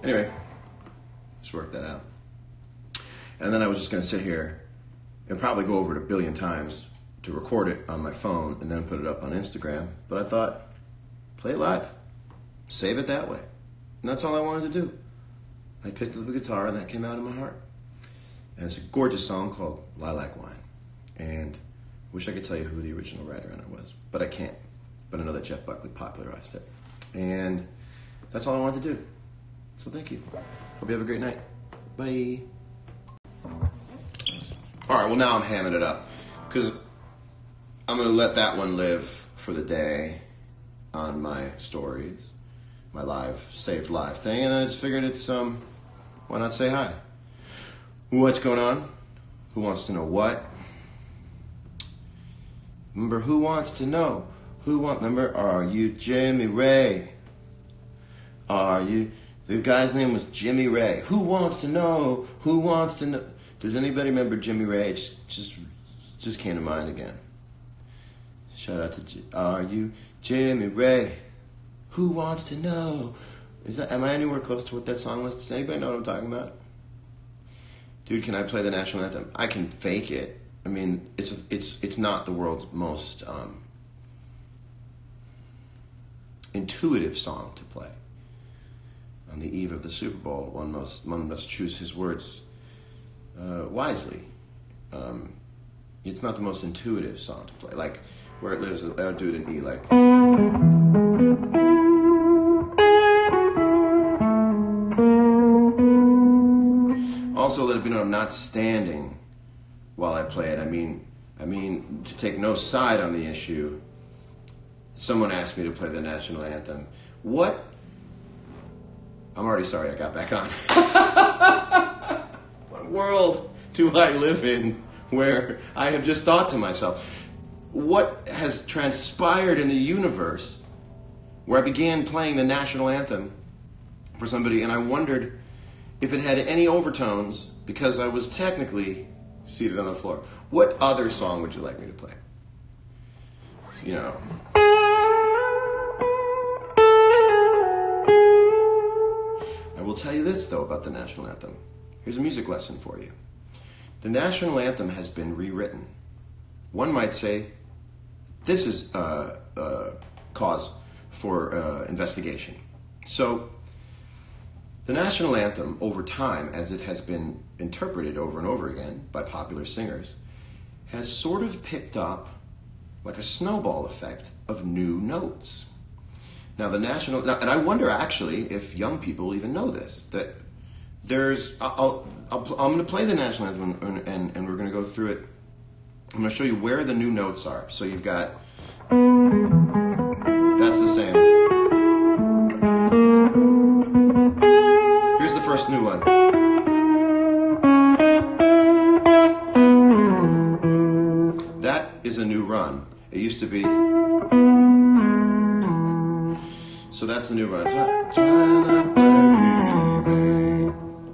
Anyway, just worked that out. And then I was just going to sit here and probably go over it a billion times to record it on my phone and then put it up on Instagram. But I thought, play it live. Save it that way. And that's all I wanted to do. I picked up the guitar and that came out of my heart. And it's a gorgeous song called Lilac Wine. And I wish I could tell you who the original writer on it was, but I can't. But I know that Jeff Buckley popularized it. And that's all I wanted to do. So thank you. Hope you have a great night. Bye. All right, well now I'm hamming it up because I'm going to let that one live for the day on my stories, my saved live thing, and I just figured it's, why not say hi? What's going on? Who wants to know what? Remember, who wants to know? Remember, are you Jimmy Ray? Are you... The guy's name was Jimmy Ray. Who wants to know? Who wants to know? Does anybody remember Jimmy Ray? Just came to mind again. Shout out to are you Jimmy Ray? Who wants to know? Am I anywhere close to what that song was? Does anybody know what I'm talking about? Dude, can I play the national anthem? I can fake it. I mean, it's not the world's most intuitive song to play. On the eve of the Super Bowl, one must choose his words wisely. It's not the most intuitive song to play. Like, Where It Lives, I'll do it in E, like... Also, let it be known I'm not standing while I play it. I mean, to take no side on the issue, someone asked me to play the national anthem. What? I'm already sorry I got back on. What world do I live in where I have just thought to myself, what has transpired in the universe where I began playing the national anthem for somebody and I wondered if it had any overtones, because I was technically seated on the floor. What other song would you like me to play? You know. I will tell you this, though, about the national anthem. Here's a music lesson for you. The national anthem has been rewritten. One might say, this is cause for investigation. So, the national anthem, over time, as it has been interpreted over and over again by popular singers, has sort of picked up, like a snowball effect, of new notes. Now, and I wonder actually if young people even know this, that I'm going to play the national anthem and we're going to go through it. I'm going to show you where the new notes are. So you've got, that's the same. Here's the first new one. That is a new run. It used to be, so that's the new run.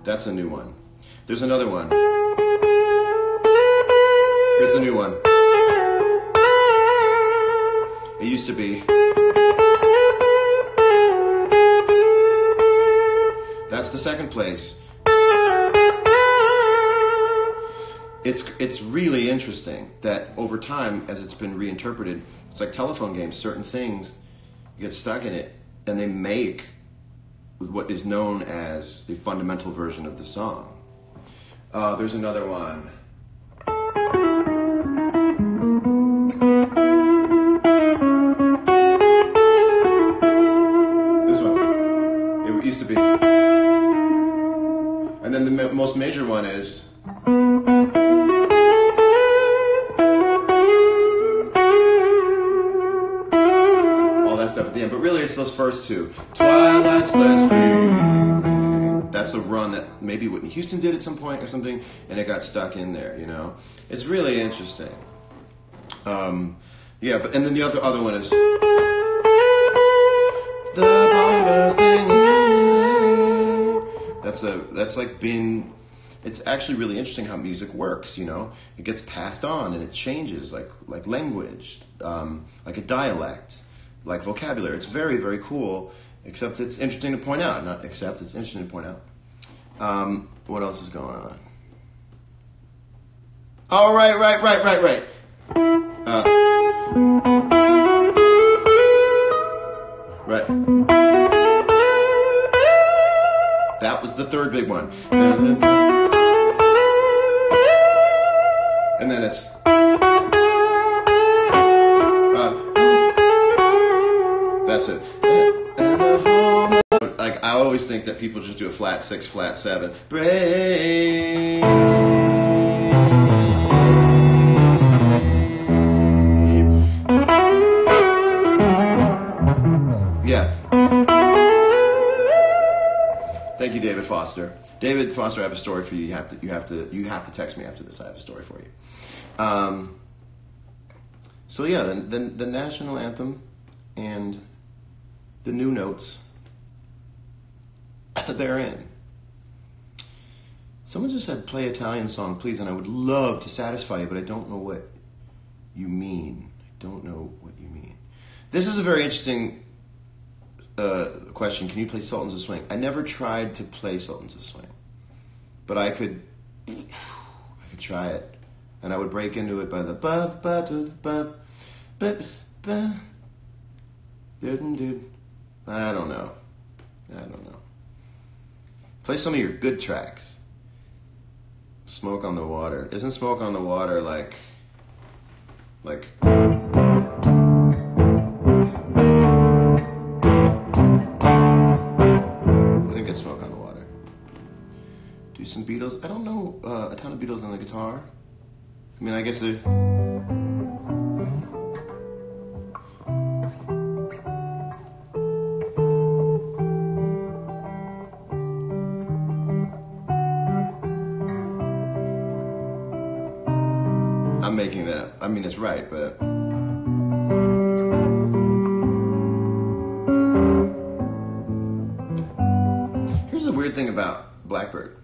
That's a new one. There's another one. Here's the new one. It used to be. That's the second place. It's really interesting that over time, as it's been reinterpreted, it's like telephone games. Certain things, you get stuck in it, and they make what is known as the fundamental version of the song. There's another one. This one. It used to be. And then the most major one is. All that stuff at the end. But really it's those first two. Twilight's last gleaming. That's a run that maybe Whitney Houston did at some point or something, and it got stuck in there, you know? It's really interesting. Yeah, but and then the other one is the bomber thing. That's like been. It's actually really interesting how music works. You know, it gets passed on and it changes, like language, like a dialect, like vocabulary. It's very, very cool. Except it's interesting to point out. Not except it's interesting to point out. What else is going on? Oh, right. Right. That was the third big one. And then it's. That's it. Like, I always think that people just do a flat 6, flat 7. Break. Yeah. Thank you, David Foster. David Foster, I have a story for you. You have to text me after this. I have a story for you. So yeah, the national anthem and the new notes therein. Someone just said, "Play Italian song, please," and I would love to satisfy you, but I don't know what you mean. This is a very interesting question. Can you play Sultans of Swing? I never tried to play Sultans of Swing, but I could try it, and I would break into it by the ba ba da ba ba ba. I don't know. Play some of your good tracks. Smoke on the Water. Isn't Smoke on the Water like? I think it's Smoke on the Water. Do some Beatles. I don't know a ton of Beatles on the guitar. I mean, I guess they're. I'm making that up. I mean, it's right, but. Here's the weird thing about Blackbird.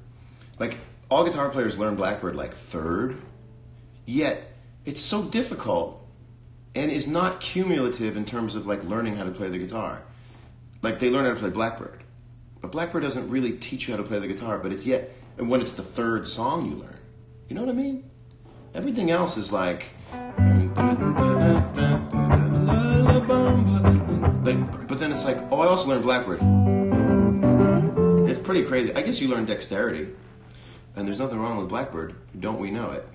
Like, all guitar players learn Blackbird like third, yet it's so difficult and is not cumulative in terms of like learning how to play the guitar. Like, they learn how to play Blackbird, but Blackbird doesn't really teach you how to play the guitar, but it's yet, and when it's the third song you learn. You know what I mean? Everything else is like but then it's like, oh, I also learned Blackbird. It's pretty crazy. I guess you learn dexterity, and there's nothing wrong with Blackbird. Don't we know it?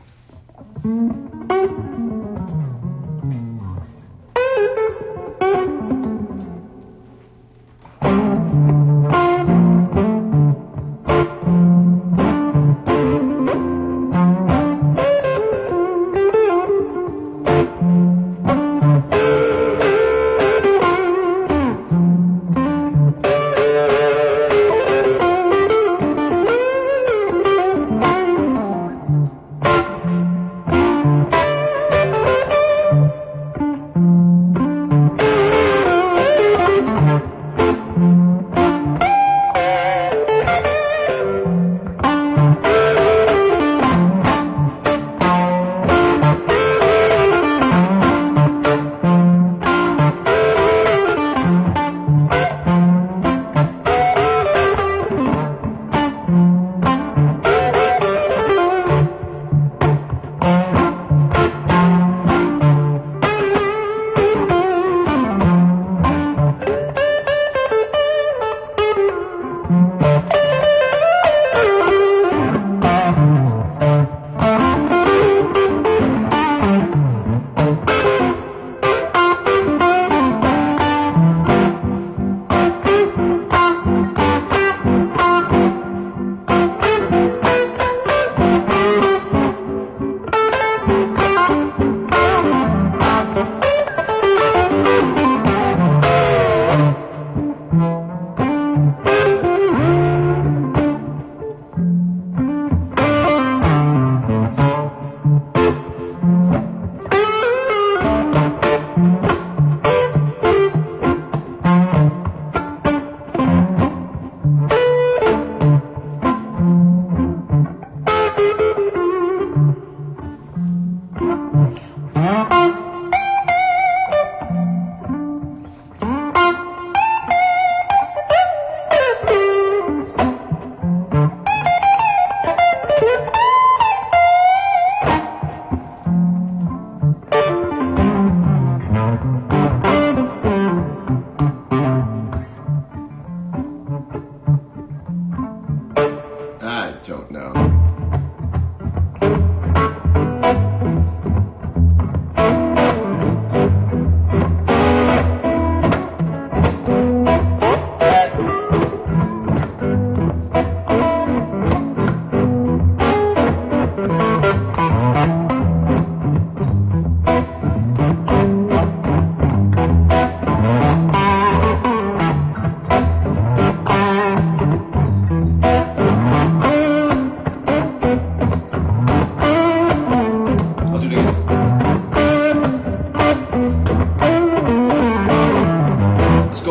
don't know.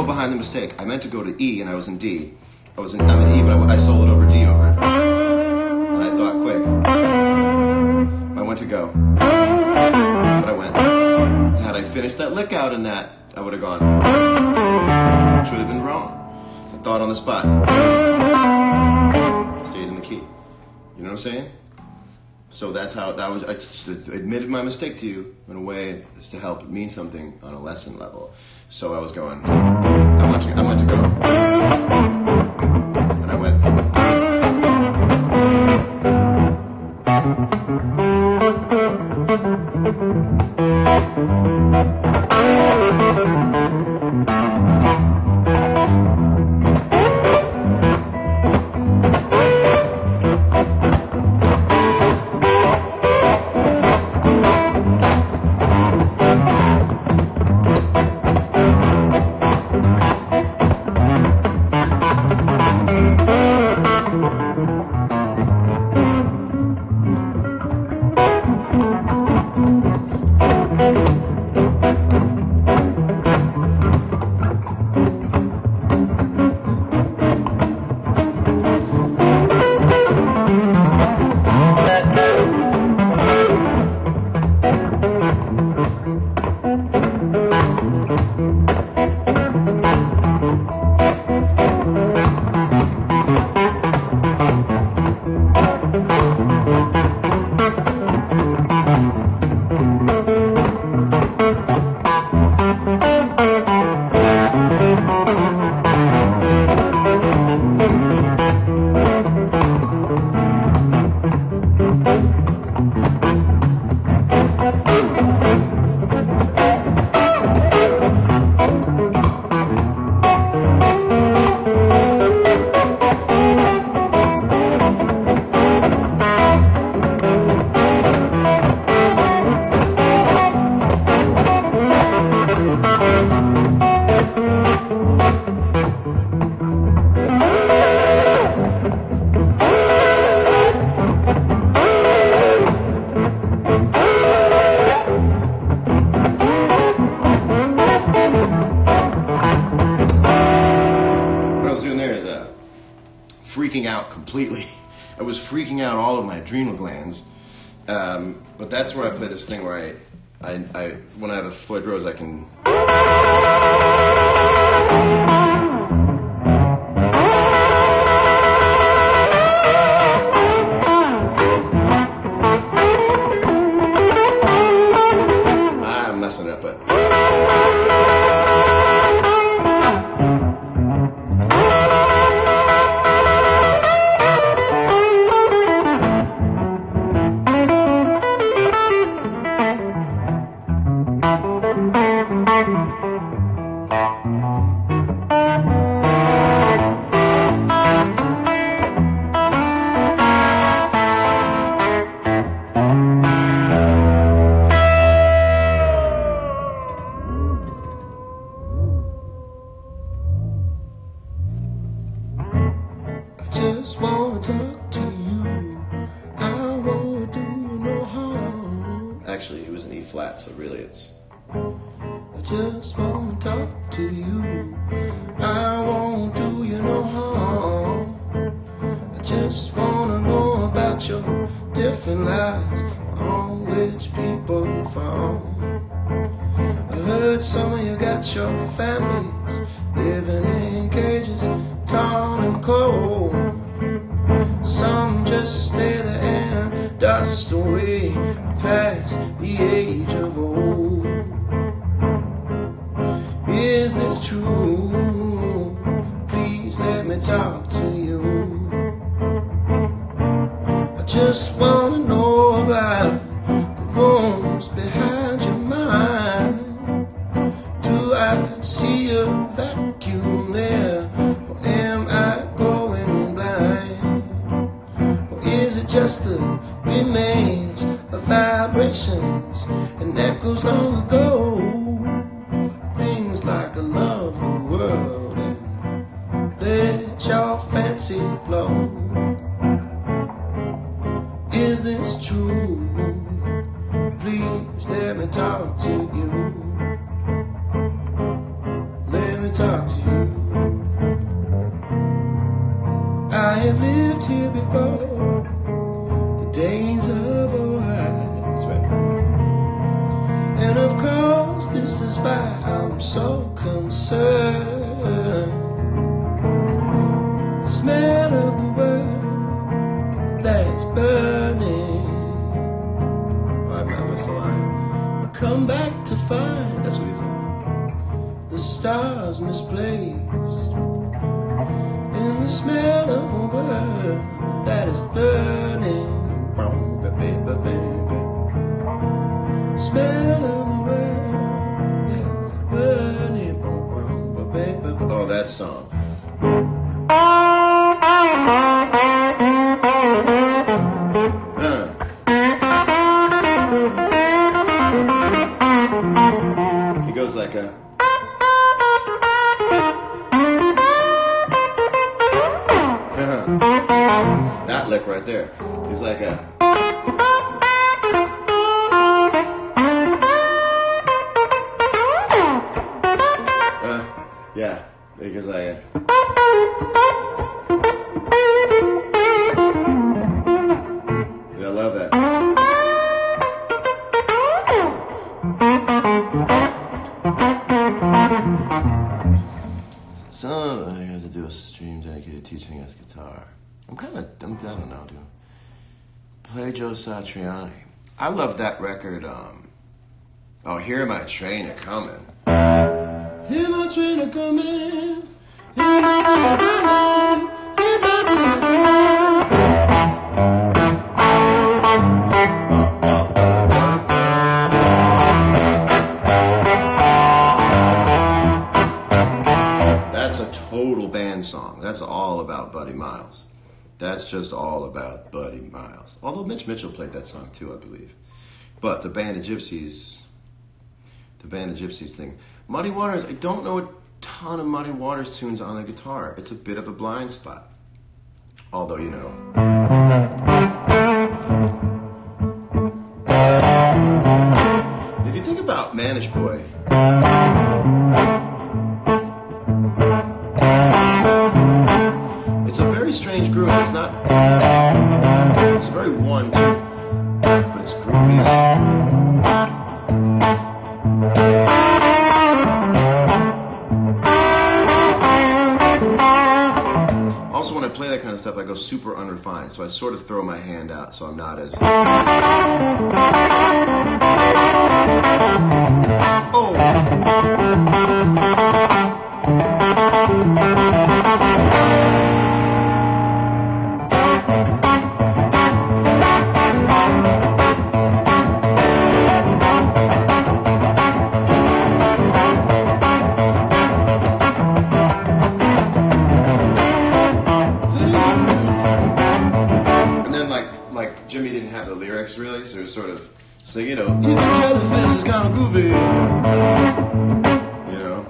Behind the mistake. I meant to go to E and I was in D. I'm in E, but I soloed over D over it. And I thought, quick. I went to go. But I went. Had I finished that lick out in that, I would have gone. Which would have been wrong. I thought on the spot. Stayed in the key. You know what I'm saying? So that's how that was. I just admitted my mistake to you in a way is to help it mean something on a lesson level. So I was going. I went to go, and I went. Freaking out completely. I was freaking out all of my adrenal glands. But that's where I play this thing where I when I have a Floyd Rose, I can. I'm messing it up, but. Just wanna talk to you. I won't do you no harm. Actually, it was an E flat, so really it's. I just wanna talk to you. I won't do you no harm. I just wanna know about your different lives on which people fall. I heard some of you got your families living in cages, torn and cold. Some just stay there and dust away past the age of old. Is this true? Please let me talk to you. I just wanna know about the rooms behind your mind. Do I see a vacuum there, or am I going blind? Or is it just the remains of vibrations and echoes long ago? Things like I love the world and let your fancy flow. Is this true? Please let me talk to you. Let me talk to you. I have lived here before, the days of old. That's right. And of course, this is why I'm so concerned. The smell of the world that's burning. Oh, I missed a line. I come back to find. That's what he says. The stars misplaced in the smell of a world that is burning. Smell of the world that's burning. Oh, that song. He goes like a. That lick right there. He's like a. Yeah, he goes like a. Yeah, I love that. So I had to do a stream dedicated to teaching us guitar. I don't know, dude. Play Joe Satriani. I love that record. Oh, Hear My Train A Comin'. Hear my train a coming. Hear my train a coming. Hear my train a coming. about Buddy Miles. That's just all about Buddy Miles. Although Mitch Mitchell played that song too, I believe. But the Band of Gypsies thing. Muddy Waters, I don't know a ton of Muddy Waters tunes on the guitar. It's a bit of a blind spot. Although, you know. If you think about Manish Boy, it's a very strange groove. It's not. It's very 1-2, but it's groovy. Also, when I play that kind of stuff, I go super unrefined, so I sort of throw my hand out, so I'm not as. Oh! Jimmy didn't have the lyrics really, so it was sort of, so you know, even Jellyfish is kind of groovy, you know.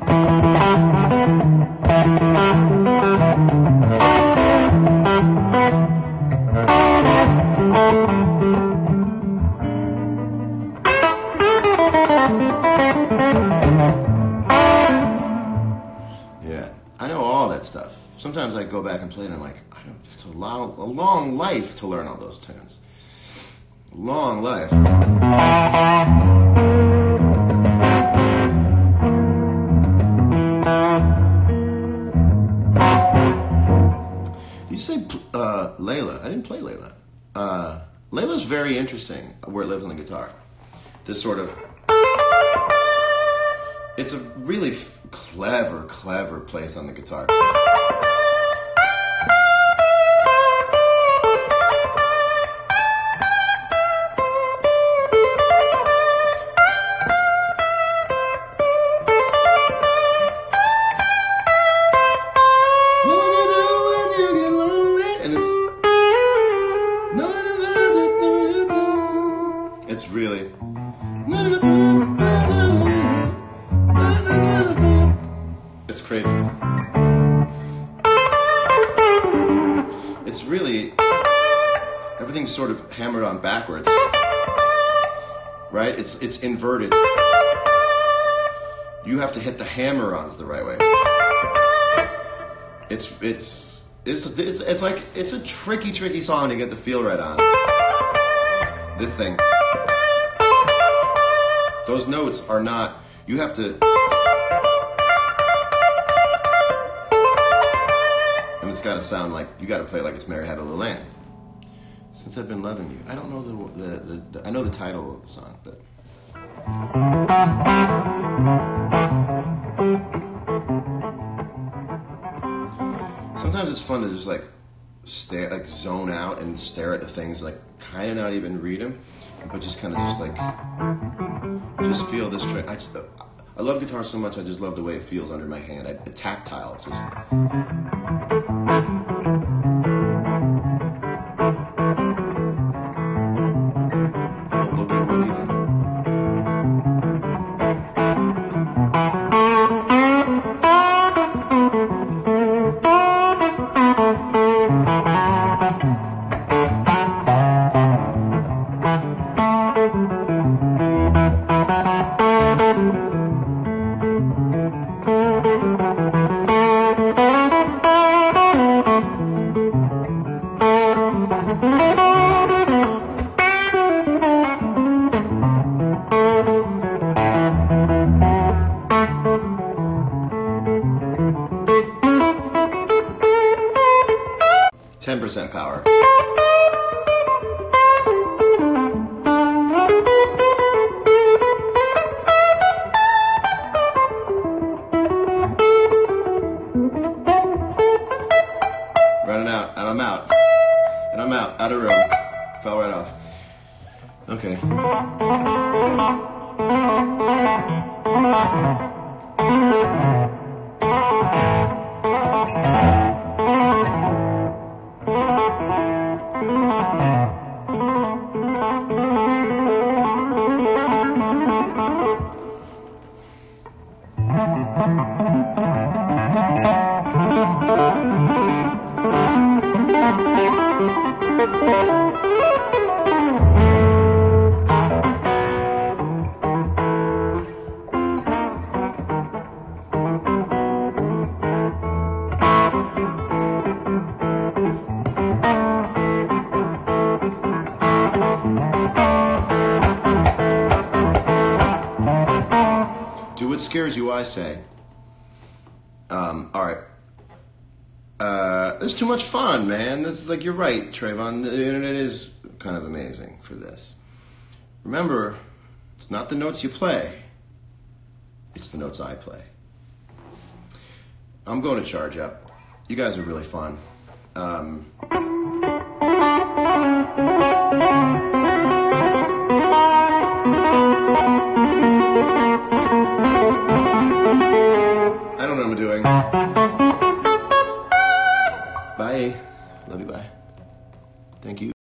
Yeah, I know all that stuff. Sometimes I go back and play it and I'm like, that's a long life to learn all those tunes. Long life. You say Layla. I didn't play Layla. Layla's very interesting, where it lives on the guitar. This sort of... It's a really clever place on the guitar. It's really... It's crazy. It's really... Everything's sort of hammered on backwards. Right? It's inverted. You have to hit the hammer-ons the right way. It's like, it's a tricky song to get the feel right on. This thing. Those notes are not, you have to, and it's got to sound like, you got to play like it's Mary Had a Little Lamb. Since I've Been Loving You. I don't know I know the title of the song, but. Sometimes it's fun to just like stare, like zone out and stare at the things, like kind of not even read them, but just kind of just like, just feel this track. I love guitar so much, I just love the way it feels under my hand. The tactile, just. Power. Running out, and I'm out. And I'm out of room. Fell right off. Okay. Do what scares you, I say. All right. There's too much fun, man. This is like, you're right, Trayvon. The internet is kind of amazing for this. Remember, it's not the notes you play. It's the notes I play. I'm going to charge up. You guys are really fun.